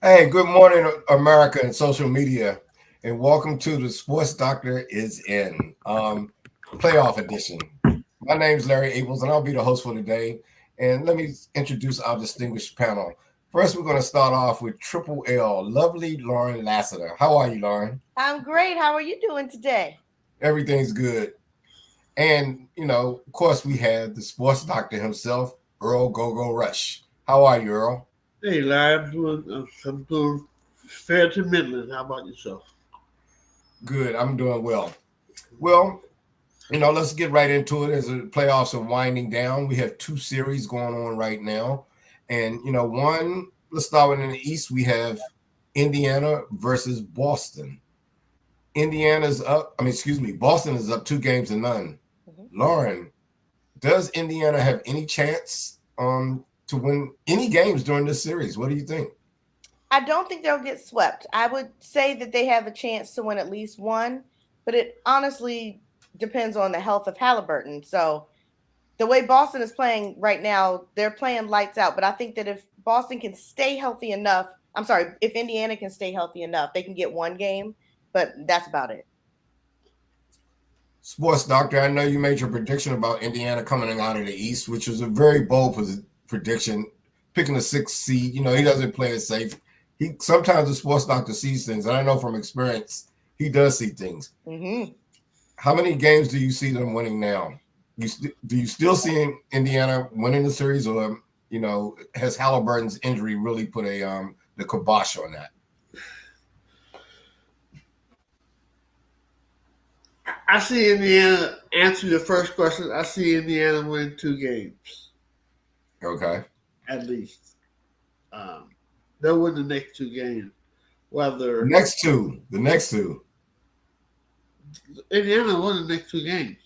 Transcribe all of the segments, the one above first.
Hey, good morning, America and social media, and welcome to the Sports Doctor is in playoff edition. My name is Larry Abels, and I'll be the host for today. And let me introduce our distinguished panel. First, we're going to start off with Triple L, lovely Lauren Lassiter. How are you, Lauren? I'm great. How are you doing today? Everything's good. And, of course, we have the sports doctor himself, Earl Gogo Rush. How are you, Earl? Hey, Larry, I'm doing fair to middling. How about yourself? Good. I'm doing well. Well, let's get right into it as the playoffs are winding down. We have two series going on right now. And, let's start with in the East. We have Indiana versus Boston. Boston is up 2-0. Lauren, does Indiana have any chance to win any games during this series? What do you think? I don't think they'll get swept. I would say that they have a chance to win at least one, but it honestly depends on the health of Halliburton. So the way Boston is playing right now, they're playing lights out. But I think that if Boston can stay healthy enough, I'm sorry, if Indiana can stay healthy enough, they can get one game, but that's about it. Sports doctor, I know you made your prediction about Indiana coming out of the East, which was a very bold prediction, picking a sixth seed. He doesn't play it safe. He sometimes the sports doctor sees things, and I know from experience he does see things. Mm-hmm. How many games do you see them winning now? Do you still see Indiana winning the series, or has Halliburton's injury really put the kibosh on that? I see Indiana, answer your first question, I see Indiana win 2 games. Okay. At least. They'll win the next 2 games. Whether The next two. Indiana won the next 2 games.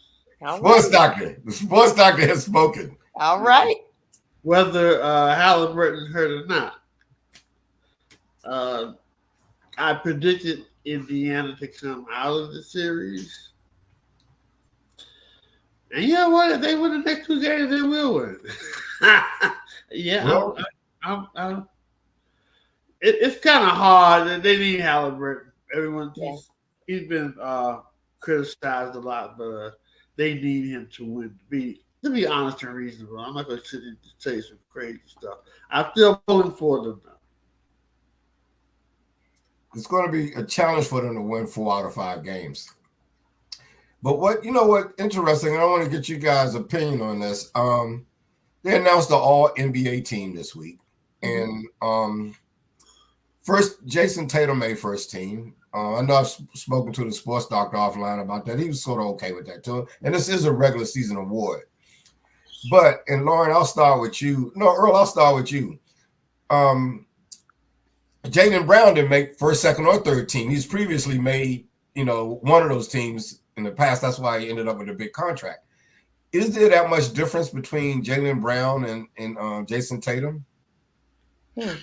Sports doctor. The sports doctor has spoken. All right. Whether Halliburton's hurt or not. Uh, I predicted Indiana to come out of the series. And you know what? If they win the next 2 games, they will win. Yeah, Well, it's kind of hard. They need Halliburton. Everyone, Yeah. he's been criticized a lot, but they need him to win. To be honest and reasonable, I'm not going to sit and say some crazy stuff. I'm still pulling for them. it's going to be a challenge for them to win 4 out of 5 games. But what interesting, and I want to get you guys' opinion on this. They announced the all NBA team this week. And first, Jason Tatum made first team. I know I've spoken to the sports doctor offline about that. He was sort of okay with that too. And this is a regular season award. But, and Lauren, I'll start with you. No, Earl, I'll start with you. Jaylen Brown didn't make first, second, or third team. He's previously made, one of those teams in the past. That's why he ended up with a big contract. Is there that much difference between Jaylen Brown and Jason Tatum? Where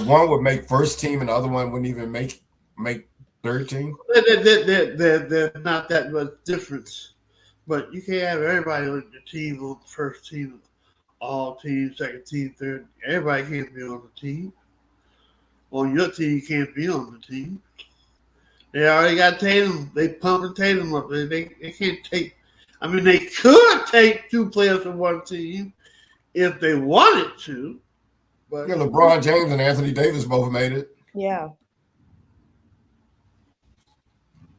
one would make first team and the other one wouldn't even make third team? There's not that much difference. But you can't have everybody on the team on the first team, all teams, second team, third. Everybody can't be on the team. On your team, you can't be on the team. They already got Tatum. They pumping Tatum up. They can't take. I mean, they could take 2 players from one team if they wanted to. But Yeah, LeBron James and Anthony Davis both made it. Yeah.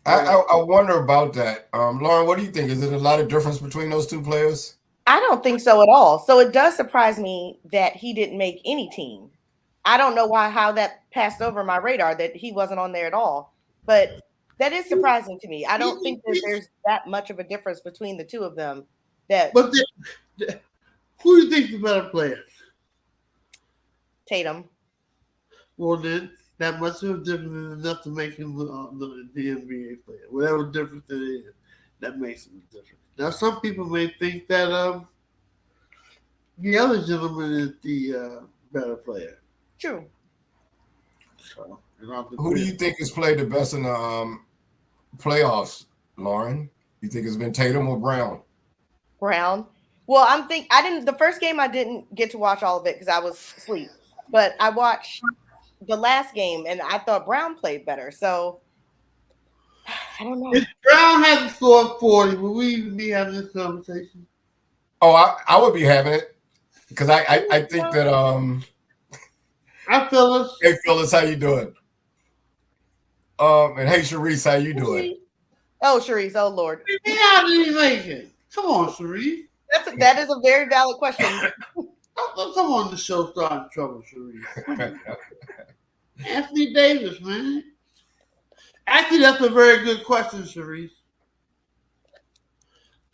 I wonder about that. Lauren, what do you think? Is it a lot of difference between those two players? I don't think so at all. So it does surprise me that he didn't make any team. I don't know how that passed over my radar that he wasn't on there at all. But that is surprising to me. I don't think that there's that much of a difference between the two of them. But who do you think's the better player? Tatum. Well, then that much of a difference is enough to make him the NBA player. Whatever difference it is, that makes him a difference. Now, some people may think that the other gentleman is the better player. True. So, Who do you think has played the best in the playoffs, Lauren? You think it's been Tatum or Brown? Brown. Well, I didn't. The first game I didn't get to watch all of it because I was asleep. but I watched the last game and I thought Brown played better. So I don't know. If Brown hadn't scored 40, would we even be having this conversation? Oh, I would be having it because I think that I feel us. hey Phyllis, how you doing? And hey Sharice, how you doing? Oh, Sharice, oh Lord. How did he make it? Come on, Sharice. That is a very valid question. Don't come on the show starting trouble, Sharice. Anthony Davis, man. Actually, that's a very good question, Sharice.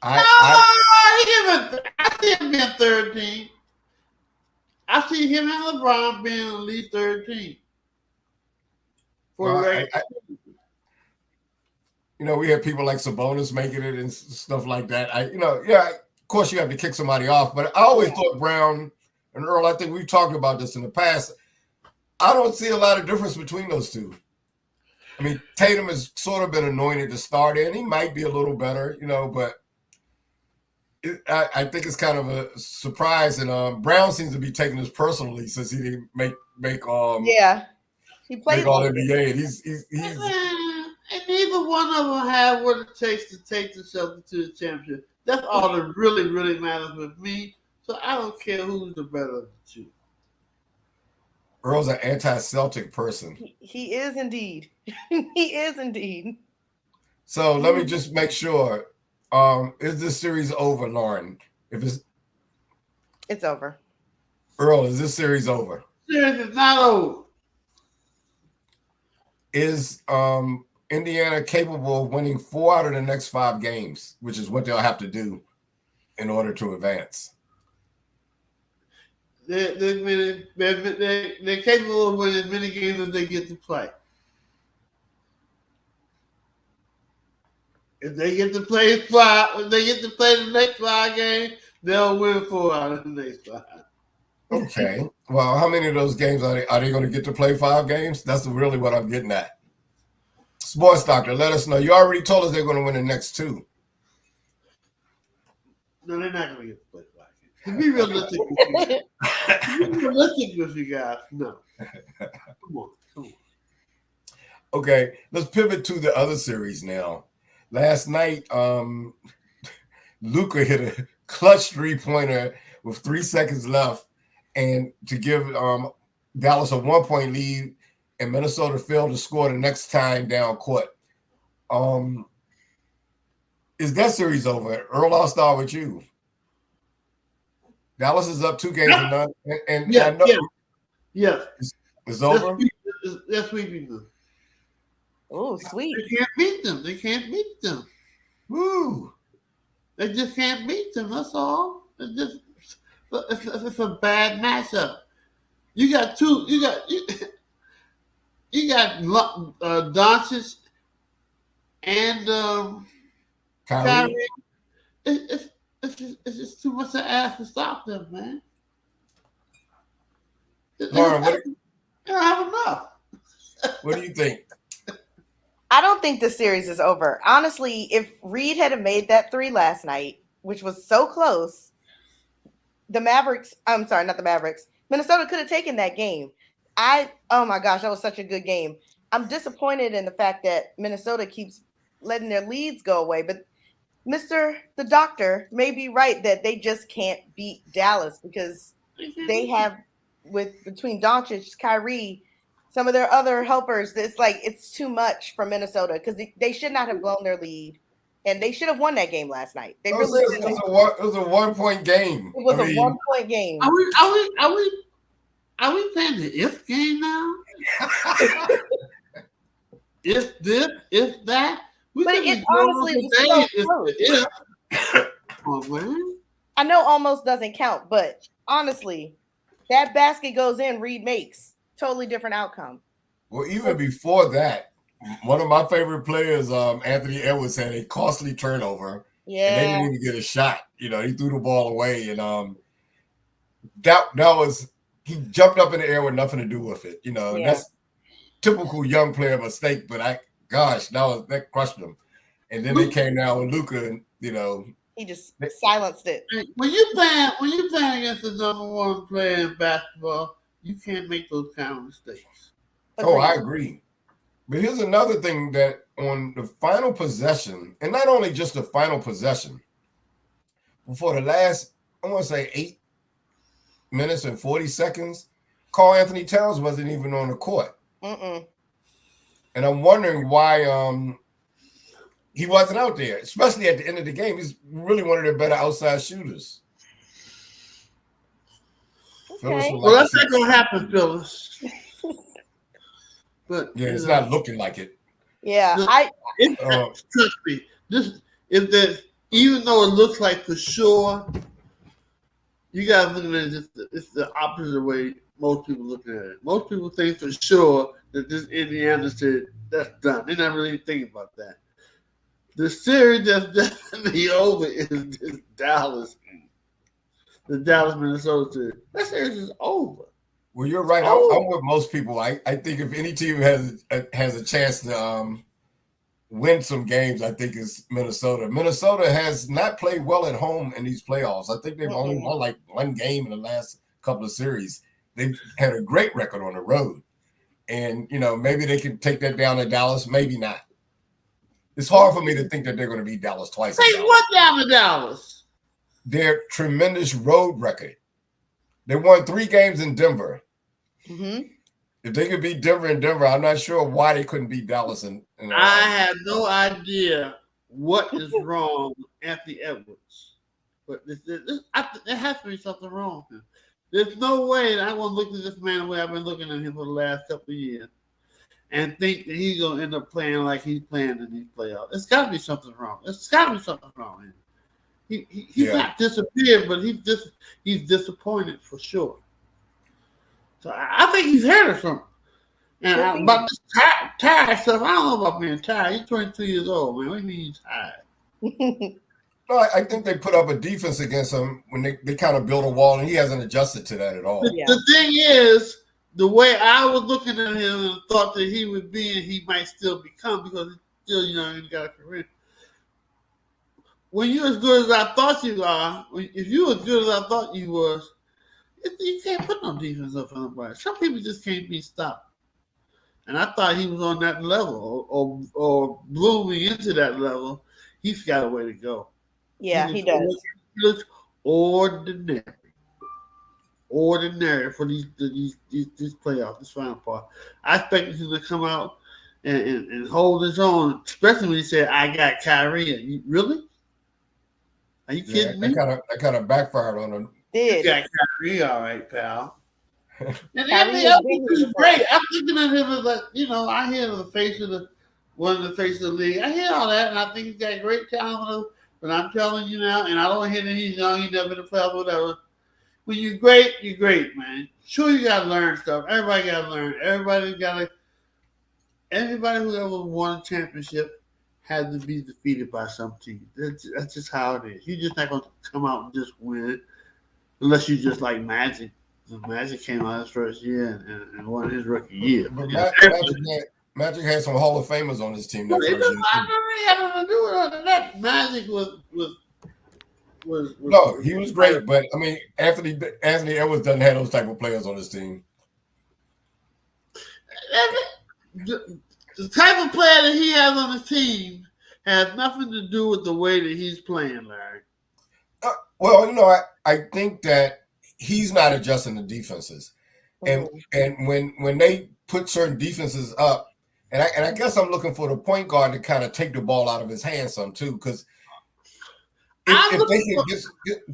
I see him being 13. I see him and LeBron being at least 13. We have people like Sabonis making it and stuff like that. Of course you have to kick somebody off, but I always thought Brown and Earl, I think we've talked about this in the past. I don't see a lot of difference between those two. I mean, Tatum has sort of been anointed to start in. He might be a little better, but I think it's kind of a surprise. And Brown seems to be taking this personally since he didn't make he played all NBA. And he's and neither one of them have what it takes to take the Celtics to the championship. That's all that really, really matters with me. So I don't care who's the better of the two. Earl's an anti-Celtic person. He is indeed. He is indeed. So let me just make sure. Is this series over, Lauren? It's over. Earl, is this series over? Series is not over. Is Indiana capable of winning 4 out of the next 5 games, which is what they'll have to do in order to advance? They're capable of winning as many games as they get to play. If they get to play the next 5 games, they'll win 4 out of the next 5. Okay. Well, how many of those games are they going to get to play 5 games? That's really what I'm getting at. Sports Doctor, let us know. You already told us they're going to win the next 2. No, they're not going to get to play 5 games. To be realistic with you guys, no. Come on. Okay, let's pivot to the other series now. Last night, Luka hit a clutch 3-pointer with 3 seconds left, and to give Dallas a 1-point lead, and Minnesota failed to score the next time down court. Is that series over? Earl, I'll start with you. Dallas is up 2 games to none, and Yes. It's over. That's sweeping them. Oh, sweet. They can't beat them. Woo! They just can't beat them. That's all. It's a bad matchup. You got Doncic and Kyrie. It's just too much to ask to stop them, man. Lauren, they don't have enough. What do you think? I don't think the series is over. Honestly, if Reed had made that 3 last night, which was so close, Minnesota could have taken that game. Oh my gosh, that was such a good game. I'm disappointed in the fact that Minnesota keeps letting their leads go away, but the doctor may be right that they just can't beat Dallas because they have, between Doncic, Kyrie, some of their other helpers, it's too much for Minnesota because they should not have blown their lead, and they should have won that game last night. It was a 1-point game. It was a 1-point game. Are we playing the if game now? If this, if that. But it honestly was so close. Oh, man. I know almost doesn't count, but honestly, that basket goes in, Reed makes. Totally different outcome. Well, even before that, one of my favorite players, Anthony Edwards, had a costly turnover. Yeah. And they didn't even get a shot. He threw the ball away. And that was, he jumped up in the air with nothing to do with it. And that's typical young player mistake, but that crushed him. And then they came down with Luka, and he just silenced it. When you playing against the number 1 player in basketball, You can't make those kind of mistakes. Oh, I agree. But here's another thing that on the final possession, and not only just the final possession, for the last, I want to say 8 minutes and 40 seconds, Karl Anthony Towns wasn't even on the court. Mm-mm. And I'm wondering why he wasn't out there, especially at the end of the game. He's really one of their better outside shooters. Okay. Well, that's not going to happen, Phyllis. But yeah, it's not looking like it. Yeah, trust me. Even though it looks like for sure, you guys looking at it. It's the opposite way most people looking at it. Most people think for sure that this Indiana said that's done. They're not really thinking about that. The series that's definitely over is this Dallas, the Dallas Minnesota series. That series is over. Well, you're right. I'm with most people. I think if any team has a chance to win some games, I think it's Minnesota. Minnesota has not played well at home in these playoffs. I think they've only won like one game in the last couple of series. They've had a great record on the road. And, maybe they can take that down to Dallas. Maybe not. It's hard for me to think that they're going to beat Dallas twice. Take what down to Dallas? Their tremendous road record. They won 3 games in Denver. Mm-hmm. If they could beat Denver in Denver, I'm not sure why they couldn't beat Dallas. I have no idea what is wrong with Anthony Edwards. But there has to be something wrong with him. There's no way that I want to look at this man the way I've been looking at him for the last couple of years and think that he's going to end up playing like he's playing in these playoffs. There's got to be something wrong. There's got to be something wrong with him. He's not disappeared, but he's disappointed for sure. So I think he's hurt or something. And about this tired stuff, I don't know about being tired. He's 22 years old, man. What do you mean he's tired? No, I think they put up a defense against him when they kind of built a wall, and he hasn't adjusted to that at all. The thing is, the way I was looking at him and thought that he would be and he might still become because he's still, he's got a career. When you're as good as I thought you are, if you're as good as I thought you was, you can't put no defense up on nobody. Some people just can't be stopped. And I thought he was on that level or blooming into that level. He's got a way to go. Yeah, he does. He looks ordinary. Ordinary for these playoffs, this final part. I expected him to come out and hold his own, especially when he said, I got Kyrie. Really? Are you kidding me? That kind of backfired on him. You got Kyrie, all right, pal. And Anthony Edwards is great. I'm looking at him as like, I hear one of the faces of the league. I hear all that, and I think he's got great talent. But I'm telling you now, and I don't hear that he's young, he's never been a player, whatever. When you're great, man. Sure, you got to learn stuff. Everybody got to learn. Everybody who ever won a championship had to be defeated by some team. That's just how it is. You're just not going to come out and just win it unless you just like Magic. Magic came out his first year and won his rookie year. But Magic had some Hall of Famers on his team. That first year. Had nothing to do with that. Magic was no, he was great, but I mean, Anthony Edwards doesn't have those type of players on his team. The type of player that he has on his team has nothing to do with the way that he's playing, Larry. Well, I think that he's not adjusting the defenses, and when they put certain defenses up, and I guess I'm looking for the point guard to kind of take the ball out of his hands some too, because if they can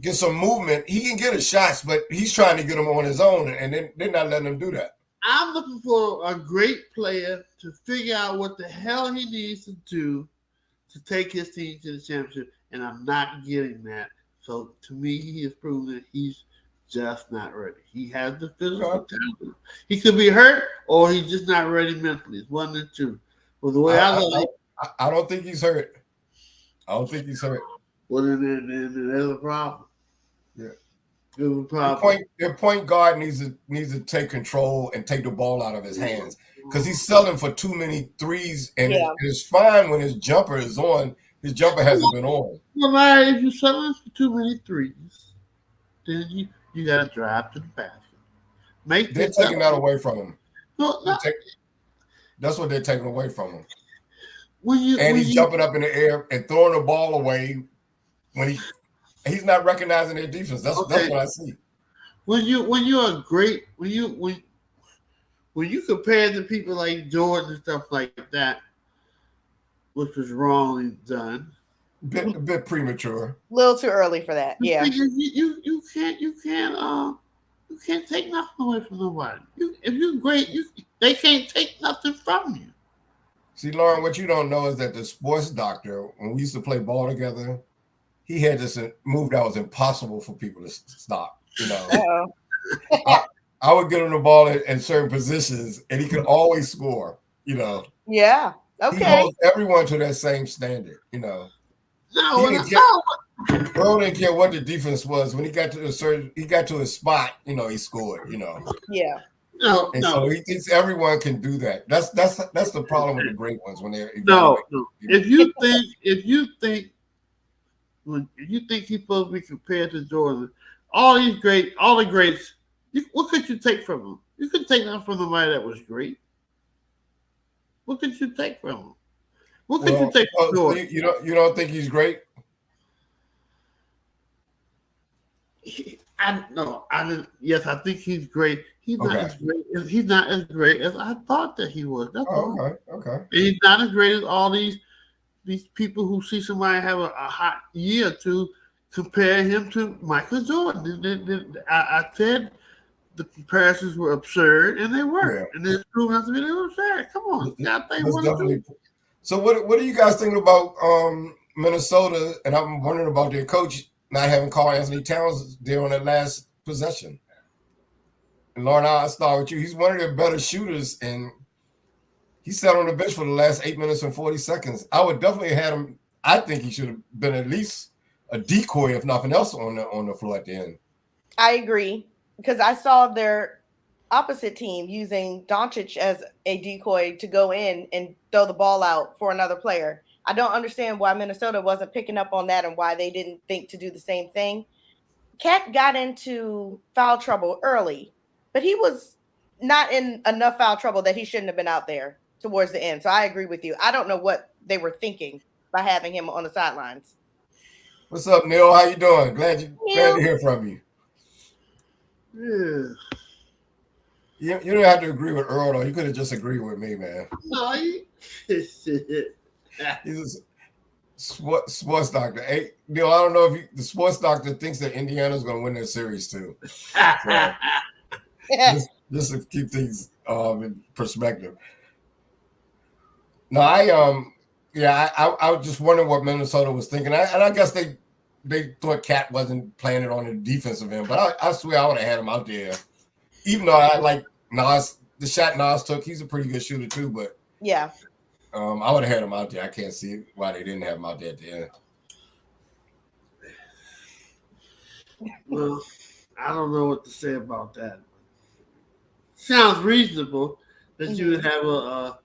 get some movement, he can get his shots, but he's trying to get them on his own, and they're not letting him do that. I'm looking for a great player to figure out what the hell he needs to do to take his team to the championship, and I'm not getting that. So to me, he has proven that he's just not ready. He has the physical talent. He could be hurt, or he's just not ready mentally. It's one of the two. Well, the way I don't think he's hurt. I don't think he's hurt. Well, then there's a problem. Yeah. There's a problem. Their point guard needs to take control and take the ball out of his hands because he's selling for too many threes, and it's fine when his jumper is on. His jumper hasn't been on. Well, if you're selling for too many threes, then you got to drive to the basket. make They're this taking that up. away from him. No, no. That's what they're taking away from him. When And he's you jumping up in the air and throwing the ball away when he's not recognizing their defense. That's what I see. when you're a great when you compare to people like Jordan and stuff like that, which was wrongly done. A bit premature. A little too early for that. Yeah. You can't take nothing away from nobody. If you're great, they can't take nothing from you. See, Lauren, what you don't know is that the sports doctor, when we used to play ball together, he had this move that was impossible for people to stop. You know, I would get him the ball in certain positions, and he could always score. You know. Yeah. Okay. He holds everyone to that same standard. You know. Earl didn't care what the defense was. When he got to his spot, you know, he scored. You know. Yeah. No. So he thinks everyone can do that. That's the problem with the great ones when they're no. If you think he's supposed to be compared to Jordan, all the greats, what could you take from him? You could take nothing from somebody that was great. What could you take from him? What could you take from Jordan? You don't think he's great? Yes, I think he's great. He's not as great. He's not as great as I thought that he was. That's all. Okay. And he's not as great as all these people who see somebody have a hot year or two compare him to Michael Jordan. I said the comparisons were absurd, and they were. Yeah. And it's proven out to be they were absurd. Come on, So what are you guys thinking about Minnesota? And I'm wondering about their coach not having Karl-Anthony Towns there on that last possession. And Lauren, I'll start with you. He's one of their better shooters, and he sat on the bench for the last 8 minutes and 40 seconds. I would definitely have had him. I think he should have been at least a decoy, if nothing else, on the floor at the end. I agree, because I saw their opposite team using Doncic as a decoy to go in and throw the ball out for another player. I don't understand why Minnesota wasn't picking up on that and why they didn't think to do the same thing. Cat got into foul trouble early, but he was not in enough foul trouble that he shouldn't have been out there towards the end. So I agree with you. I don't know what they were thinking by having him on the sidelines. What's up, Neil? How you doing? Glad to hear from you. Yeah. You don't have to agree with Earl, though. You could have just agreed with me, man. No, he's a sports doctor. Hey, Neil, I don't know if the sports doctor thinks that Indiana's going to win their series too. So, just to keep things in perspective. No, I was just wondering what Minnesota was thinking, and I guess they thought Cat wasn't playing it on the defensive end, but I swear I would have had him out there, even though I like Nas, the shot Nas took. He's a pretty good shooter too, but yeah, I would have had him out there. I can't see why they didn't have him out there at the end. Well, I don't know what to say about that. Sounds reasonable that you would have a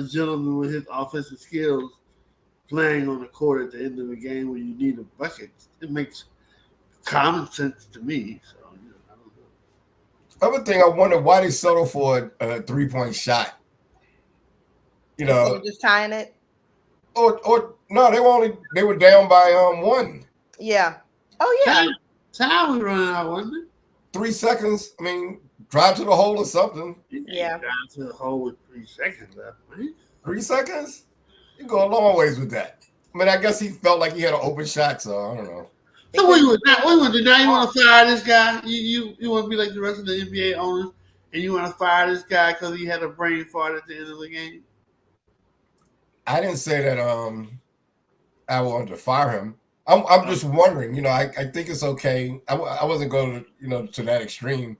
gentleman with his offensive skills playing on the court at the end of the game when you need a bucket. It makes common sense to me. So, I don't know. Other thing, I wonder why they settle for a 3-point shot. Instead of just tying it. Or no, they were down by 1. Yeah. Oh yeah. Time was running out, wasn't it? 3 seconds. I mean, drive to the hole or something. Yeah. Drive to the hole with 3 seconds left, man. 3 seconds? You go a long ways with that. I mean, I guess he felt like he had an open shot, so I don't know. So what you want to do now? You want to fire this guy? You want to be like the rest of the NBA owners, and you want to fire this guy because he had a brain fart at the end of the game? I didn't say that I wanted to fire him. I'm just wondering, I think it's okay. I wasn't going to, to that extreme,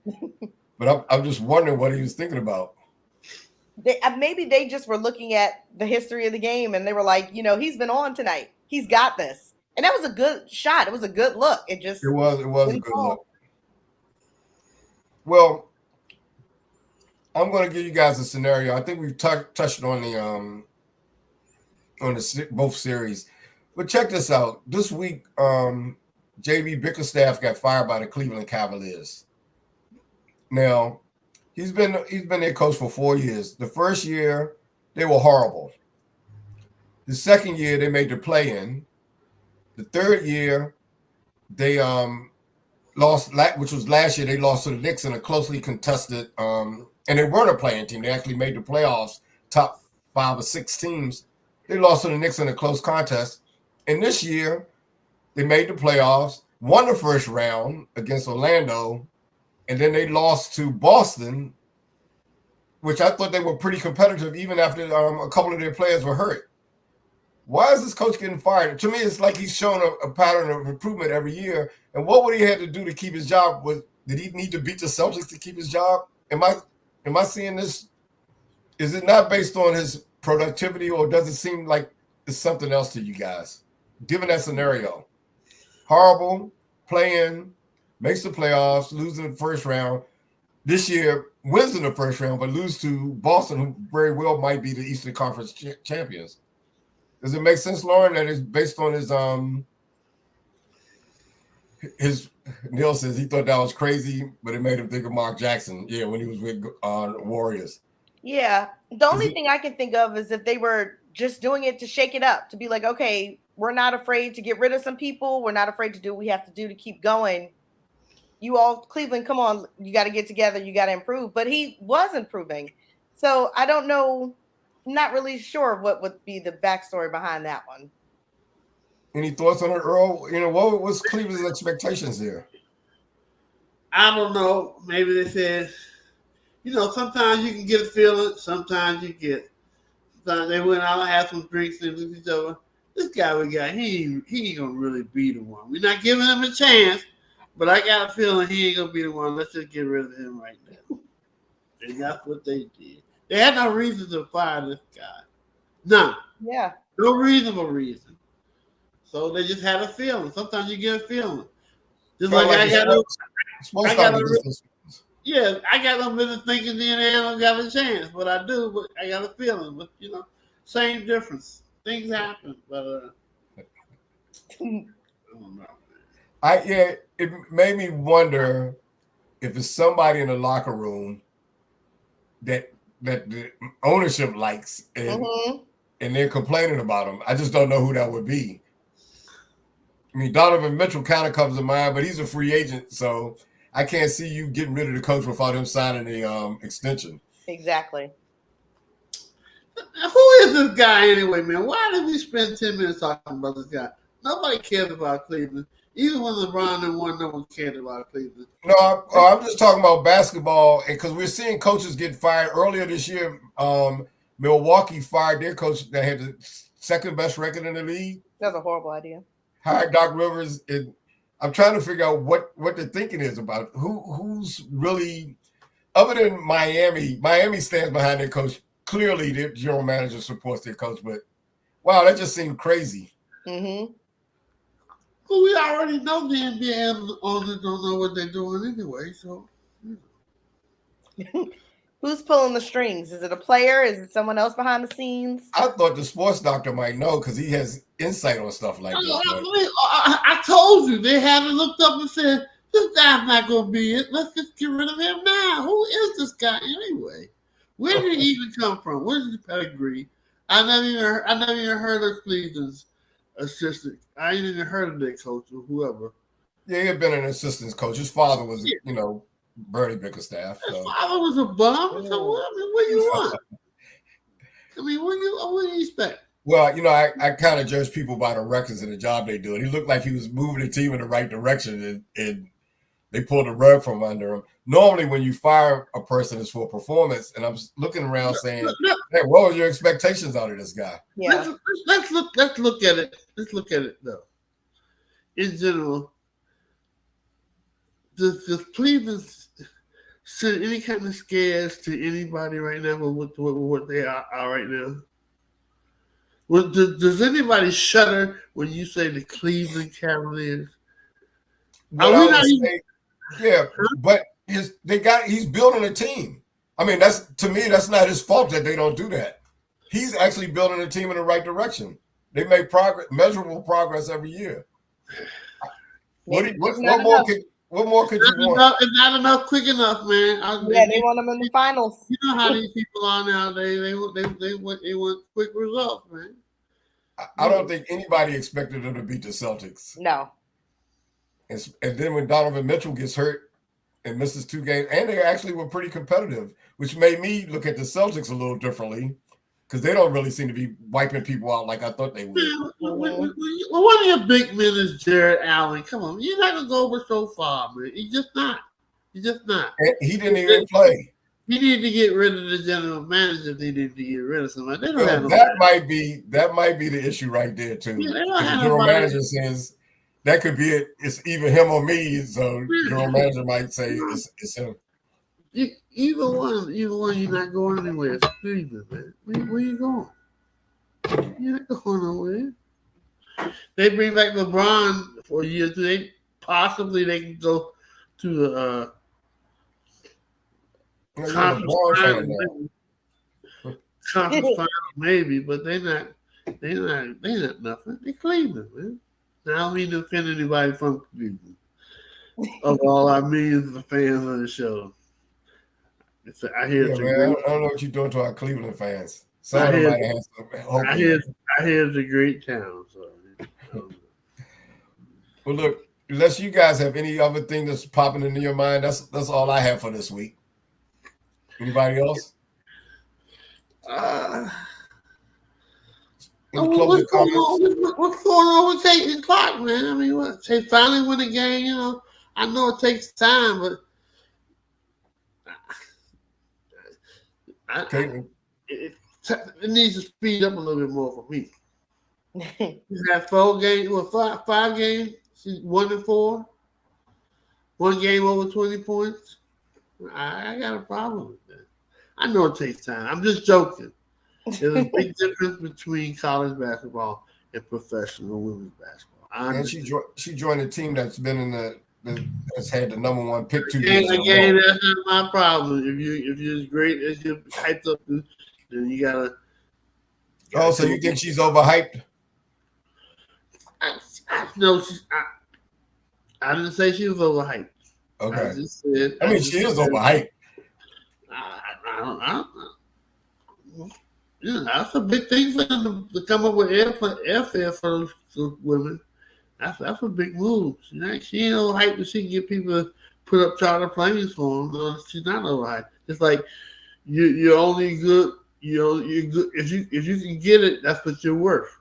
but I'm just wondering what he was thinking about. Maybe they just were looking at the history of the game and they were like, he's been on tonight. He's got this. And that was a good shot. It was a good look. It was a good look. Well, I'm going to give you guys a scenario. I think we've touched on both series. But check this out. This week, JB Bickerstaff got fired by the Cleveland Cavaliers. Now, He's been their coach for 4 years. The first year, they were horrible. The second year, they made the play-in. The third year, they lost, which was last year. They lost to the Knicks in a closely contested, and they weren't a playing team. They actually made the playoffs, top 5 or 6 teams. They lost to the Knicks in a close contest. And this year, they made the playoffs, won the first round against Orlando, and then they lost to Boston, which I thought they were pretty competitive even after a couple of their players were hurt. Why is this coach getting fired? To me, it's like he's showing a pattern of improvement every year. And what would he have to do to keep his job? Did he need to beat the Celtics to keep his job? Am I seeing this? Is it not based on his productivity, or does it seem like it's something else to you guys? Given that scenario, horrible, play-in, makes the playoffs, losing the first round. This year, wins in the first round, but lose to Boston, who very well might be the Eastern Conference champions. Does it make sense, Lauren, that it's based on his Neil says he thought that was crazy, but it made him think of Mark Jackson, when he was with Warriors. Yeah. The only thing I can think of is if they were just doing it to shake it up, to be like, okay, we're not afraid to get rid of some people. We're not afraid to do what we have to do to keep going. You all, Cleveland, come on, you got to get together. You got to improve. But he was improving. So I don't know. Not really sure what would be the backstory behind that one. Any thoughts on it, Earl? What was Cleveland's expectations there? I don't know. Maybe they said, sometimes you can get a feeling. Sometimes you get. Sometimes they went out and had some drinks and looked at each other. This guy we got, he ain't gonna really be the one. We're not giving him a chance, but I got a feeling he ain't gonna be the one. Let's just get rid of him right now. And that's what they did. They had no reason to fire this guy. None. Yeah. No reasonable reason. So they just had a feeling. Sometimes you get a feeling. Just like I got no business thinking the Indiana don't got a chance. But I do, but I got a feeling. But same difference. Things happen. But I don't know. It made me wonder if it's somebody in the locker room that the ownership likes and they're complaining about him. I just don't know who that would be. I mean, Donovan Mitchell kind of comes to mind, but he's a free agent, so I can't see you getting rid of the coach without him signing the extension. Exactly. Who is this guy anyway, man? Why did we spend 10 minutes talking about this guy? Nobody cares about Cleveland. Even when LeBron and won, no one cared about Cleveland. No, I'm just talking about basketball, and because we're seeing coaches get fired. Earlier this year, Milwaukee fired their coach that had the second best record in the league. That's a horrible idea. Hired Doc Rivers, and I'm trying to figure out what the thinking is about who's really, other than Miami. Miami stands behind their coach. Clearly, their general manager supports their coach, but wow, that just seemed crazy. Mm-hmm. Well, we already know the NBA owners don't know what they're doing anyway. So, who's pulling the strings? Is it a player? Is it someone else behind the scenes? I thought the sports doctor might know because he has insight on stuff like this. I told you they haven't looked up and said this guy's not going to be it. Let's just get rid of him now. Who is this guy anyway? Where did he even come from? Where's his pedigree? I never even heard of Cleveland's assistant. I ain't even heard of their coach or whoever. Yeah, he had been an assistant coach. His father was, Bernie Bickerstaff. So. His father was a bum. So what do you want? I mean, what do you expect? Well, I kind of judge people by the records and the job they do. And he looked like he was moving the team in the right direction, and they pulled the rug from under him. Normally, when you fire a person, it's for performance. And I'm looking around saying, "Hey, what were your expectations out of this guy?" Yeah. Let's look at it. Let's look at it though. In general, does Cleveland send any kind of scares to anybody right now with what they are right now? Does anybody shudder when you say the Cleveland Cavaliers? But he's building a team. I mean, that's not his fault that they don't do that. He's actually building a team in the right direction. They make measurable progress every year. What What more could you want? It's not enough quick enough, man. Yeah, they want them in the finals. You know how these people are nowadays. They want quick results, man. I don't think anybody expected them to beat the Celtics. No. And then when Donovan Mitchell gets hurt and misses 2 games, and they actually were pretty competitive, which made me look at the Celtics a little differently because they don't really seem to be wiping people out like I thought they would. Well, one of your big men is Jared Allen. Come on, you're not gonna go over so far, man. He's just not. He's just not. And he didn't even play. He needed to get rid of the general manager. They needed to get rid of somebody. They don't have That might be the issue right there too. Yeah, they don't The have general nobody. manager says that could be it. It's either him or me. So general manager might say it's him. Either one, you're not going anywhere. It's Cleveland, man. Where you going? You're not going nowhere. They bring back LeBron for a year or two. They can go to the conference final, maybe, but they're not nothing. They Cleveland, man. Now, I don't mean to offend anybody from Cleveland. Of all our millions of fans on the show. I hear man, I don't know what you're doing to our Cleveland fans. I hear it's a great town. So. Well, look, unless you guys have any other thing that's popping into your mind, that's all I have for this week. Anybody else? What's going on with Caitlin Clark, man? I mean, what? They finally win a game. You know, I know it takes time, but it needs to speed up a little bit more for me. She's had 4 games, 5 games. She's 1-4. 1 game over 20 points. I got a problem with that. I know it takes time. I'm just joking. There's a big difference between college basketball and professional women's basketball. And she joined a team that's been in that's had the number 1 pick 2 years. Again, that's not my problem. If you're as great as you're hyped up, then you gotta. Oh, so you think she's overhyped? No, I didn't say she was overhyped. Okay. I just said. I mean, she is overhyped. I don't. Yeah, that's a big thing for them to come up with airfare for those women. That's a big move. She ain't overhyped that she can get people to put up charter planes for them. No, she's not overhyped. It's like you're only good. You're good if you can get it. That's what you're worth.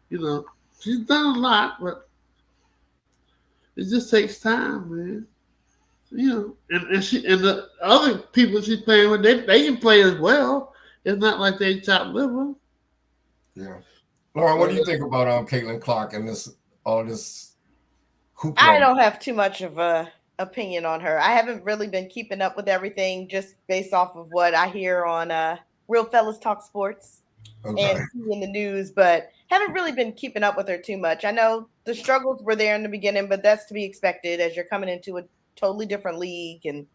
You know, she's done a lot, but it just takes time, man. You know, and the other people she's playing with, they can play as well. It's not like they top level. Yeah, Lauren, what do you think about Caitlin Clark and all this hoopla? I don't have too much of a opinion on her. I haven't really been keeping up with everything just based off of what I hear on Real Fellas Talk Sports and see in the news, but haven't really been keeping up with her too much. I know the struggles were there in the beginning, but that's to be expected as you're coming into a totally different league.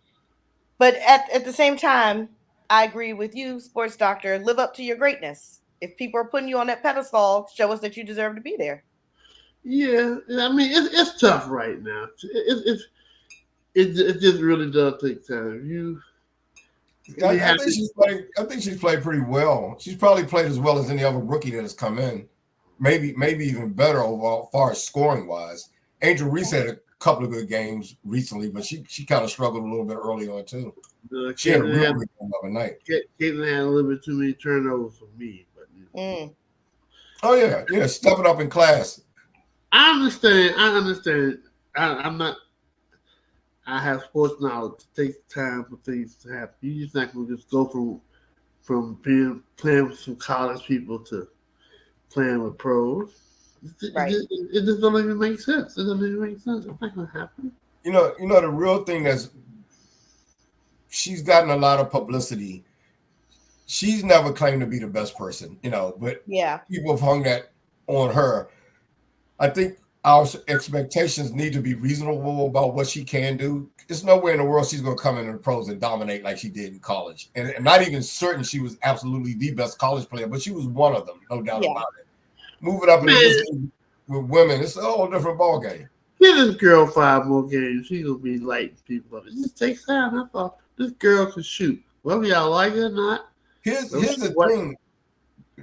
But at the same time, I agree with you, Sports Doctor. Live up to your greatness. If people are putting you on that pedestal, show us that you deserve to be there. Yeah, I mean it's tough right now. It just really does take time. I think she's played pretty well. She's probably played as well as any other rookie that has come in. Maybe even better overall, as far as scoring wise. Angel Reese had a couple of good games recently, but she kind of struggled a little bit early on too. She had a real good game the other night. Caitlin had a little bit too many turnovers for me. But, Oh yeah, stepping up in class. I understand. I'm not. I have sports knowledge. It takes time for things to happen. You just not gonna just go from playing with some college people to playing with pros. Right. It just doesn't even make sense. It doesn't even make sense. It's not gonna happen. You know the real thing that's she's gotten a lot of publicity. She's never claimed to be the best person, but people have hung that on her. I think our expectations need to be reasonable about what she can do. There's nowhere in the world she's going to come into the pros and dominate like she did in college. And I'm not even certain she was absolutely the best college player, but she was one of them, no doubt about it. Moving up in this game with women, it's a whole different ballgame. Give this girl 5 more games. She's gonna be lighting people up. It just takes time. That's all. This girl can shoot. Whether y'all like it or not. Here's the thing.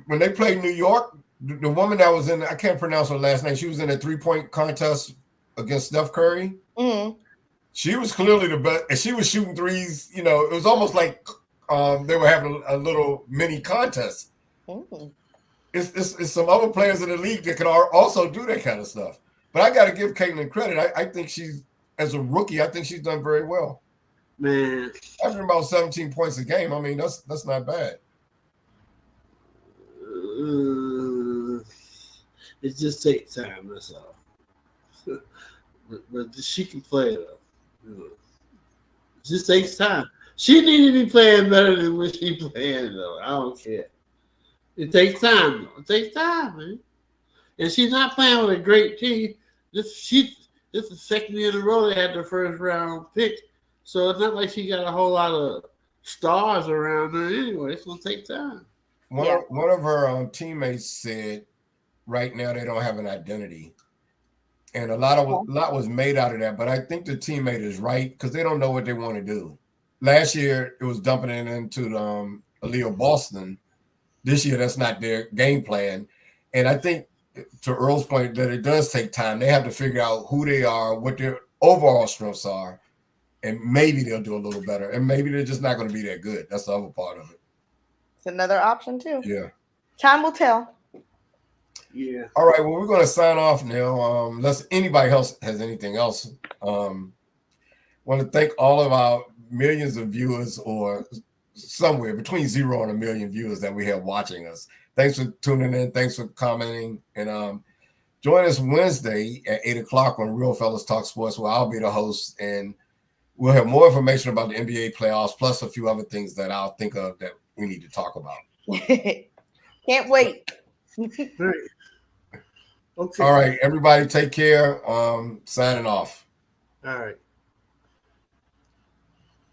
When they played New York, the woman that was in, I can't pronounce her last name. She was in a 3-point contest against Steph Curry. Mm-hmm. She was clearly the best, and she was shooting threes. You know, it was almost like they were having a little mini contest. Mm-hmm. It's some other players in the league that can also do that kind of stuff. But I got to give Caitlin credit. I think she's, as a rookie, I think she's done very well. Man, Averaging about 17 points a game. I mean, that's not bad. it just takes time. That's all. but she can play though. You know. It just takes time. She needs to be playing better than what she's playing though. I don't care. It takes time though. It takes time, man. And she's not playing with a great team. This is the second year in a row they had their first round pick. So it's not like she got a whole lot of stars around her anyway. It's gonna take time. One of her teammates said, right now they don't have an identity, and a lot was made out of that. But I think the teammate is right because they don't know what they want to do. Last year it was dumping it into Aaliyah Boston. This year that's not their game plan, and I think, to Earl's point, that it does take time. They have to figure out who they are, what their overall strengths are, and maybe they'll do a little better. And maybe they're just not going to be that good. That's the other part of it. It's another option too. Yeah. Time will tell. Yeah. All right. Well, we're going to sign off now. Unless anybody else has anything else. Want to thank all of our millions of viewers, or somewhere between 0 and 1 million viewers that we have watching us. Thanks for tuning in. Thanks for commenting. And join us Wednesday at 8 o'clock on Real Fellas Talk Sports, where I'll be the host. And we'll have more information about the NBA playoffs, plus a few other things that I'll think of that we need to talk about. Can't wait. Right. Okay. All right, everybody, take care. Signing off. All right.